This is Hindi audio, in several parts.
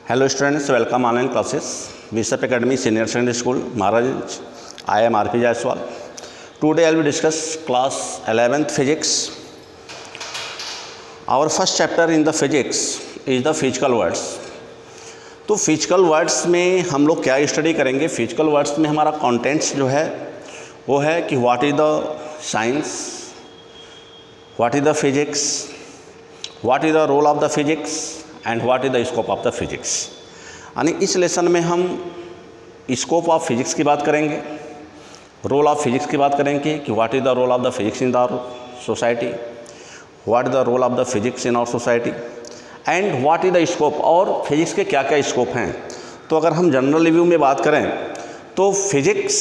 Hello students, welcome online classes. Bishop Academy Senior Secondary School, Maharaj. I am RP Jaiswal. Today I will discuss class 11th physics. Our first chapter in the physics is the physical words. तो फिजिकल वर्ड्स में हम लोग क्या स्टडी करेंगे? फिजिकल वर्ड्स में हमारा कंटेंट्स जो है वो है कि what is the science, what is the physics, what is the role of the physics and what is the scope of the physics. यानी इस लेसन में हम स्कोप ऑफ फिजिक्स की बात करेंगे, रोल ऑफ फिजिक्स की बात करेंगे कि what is the role of the physics in the society, what is the role of the physics in our society and what is the scope, और फिजिक्स के क्या क्या स्कोप हैं। तो अगर हम जनरल रिव्यू में बात करें तो physics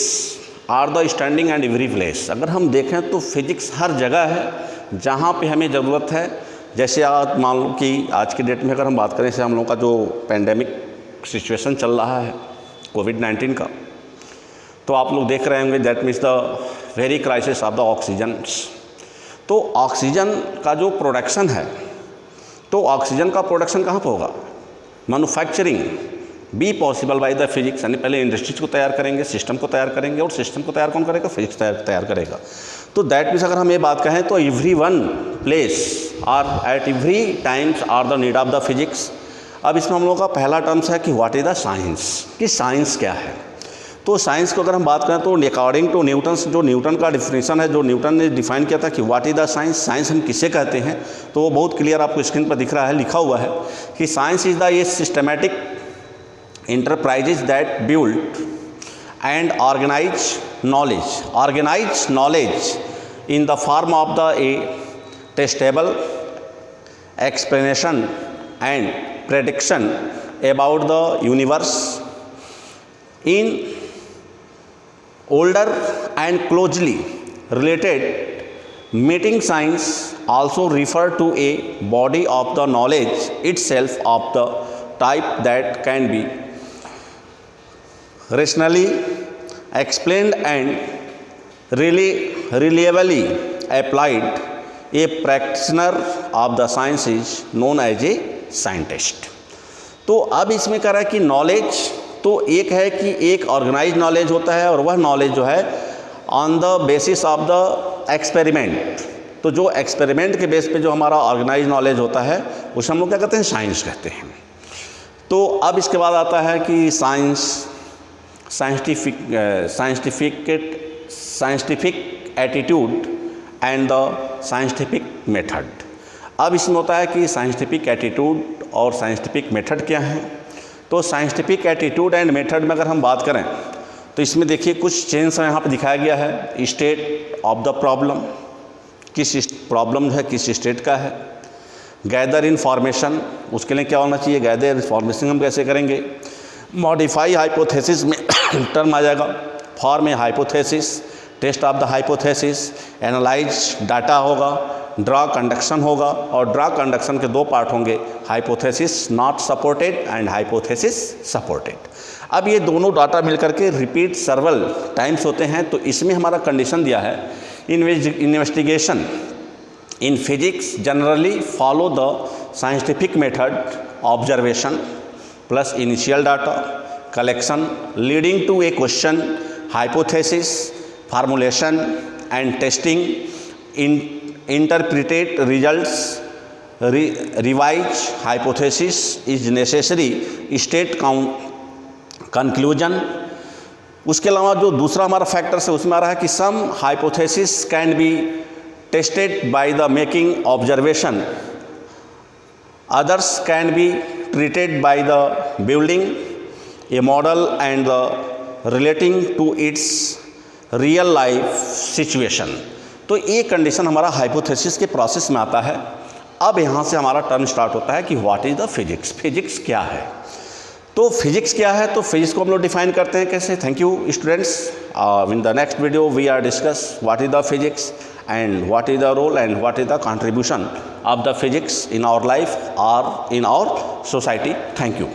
are the standing and every place. अगर हम देखें तो फिजिक्स हर जगह है जहाँ पे हमें ज़रूरत है। जैसे आज मान लो कि आज की डेट में अगर हम बात करें, जैसे हम लोगों का जो पैंडेमिक सिचुएशन चल रहा है कोविड-19 का, तो आप लोग देख रहे होंगे that means the very crisis of the oxygen. तो ऑक्सीजन का जो प्रोडक्शन है, तो ऑक्सीजन का प्रोडक्शन कहाँ पर होगा? Manufacturing be possible by the physics. यानी पहले इंडस्ट्रीज को तैयार करेंगे, सिस्टम को तैयार करेंगे, और सिस्टम को तैयार कौन करेगा? फिजिक्स तैयार करेगा। तो दैट मीन्स अगर हम ये बात कहें तो every one place are at every times are the need of the physics. अब इसमें हम लोग का पहला टर्म्स है कि व्हाट इज़ द साइंस, कि साइंस क्या है। तो साइंस को अगर हम बात करें तो अकॉर्डिंग टू न्यूटन, जो न्यूटन का डिफिनेशन है, जो न्यूटन ने डिफाइन किया था कि what is the science, science हम किसे कहते हैं, तो वो बहुत क्लियर आपको स्क्रीन पर दिख रहा है, लिखा हुआ है कि साइंस इज़ द ये systematic enterprises that build and organize knowledge in the form of a testable explanation and prediction about the universe. In older and closely related meeting, science also refer to a body of the knowledge itself of the type that can be rationally explained and reliably applied. A practitioner of the science is known as a scientist. तो अब इसमें कह रहा है कि नॉलेज तो एक है कि एक ऑर्गेनाइज नॉलेज होता है, और वह नॉलेज जो है on the basis of the experiment. तो जो एक्सपेरिमेंट के बेस पे जो हमारा ऑर्गेनाइज नॉलेज होता है उसे हम लोग क्या कहते हैं? साइंस कहते हैं। तो अब इसके बाद आता है कि scientific attitude and the scientific method. अब इसमें होता है कि साइंटिफिक एटीट्यूड और साइंटिफिक मेथड क्या है। तो साइंटिफिक एटीट्यूड एंड मेथड में अगर हम बात करें तो इसमें देखिए कुछ चेंज यहाँ पर दिखाया गया है। स्टेट ऑफ द प्रॉब्लम, किस प्रॉब्लम जो है किस स्टेट का है। गैदर इन्फॉर्मेशन, उसके लिए क्या होना चाहिए? गैदर इन्फॉर्मेशन हम कैसे करेंगे? मॉडिफाई हाइपोथेसिस में टर्म आ जाएगा, form a hypothesis, test of the hypothesis, analyse data होगा, ड्रा कंडक्शन होगा, और ड्रा कंडक्शन के दो पार्ट होंगे, hypothesis not supported and hypothesis supported. अब ये दोनों डाटा मिलकर के रिपीट सर्वल टाइम्स होते हैं। तो इसमें हमारा कंडीशन दिया है, investigation in physics generally follow the scientific method, observation plus initial data collection leading to a question, hypothesis formulation and testing, interpreted results, revise hypothesis is necessary, state conclusion। उसके अलावा जो दूसरा हमारा फैक्टर्स है उसमें आ रहा है कि some hypothesis can be tested by the making observation, others can be treated by the building a model and the relating to its real life situation। तो ये कंडीशन हमारा हाइपोथेसिस के प्रोसेस में आता है। अब यहाँ से हमारा टर्म स्टार्ट होता है कि what is the physics, physics क्या है। तो फिजिक्स क्या है? तो फिजिक्स को हम लोग डिफाइन करते हैं कैसे? Thank you students. In the next video we are discuss what is the physics and what is the role and what is the contribution of the physics in our life or in our society. Thank you.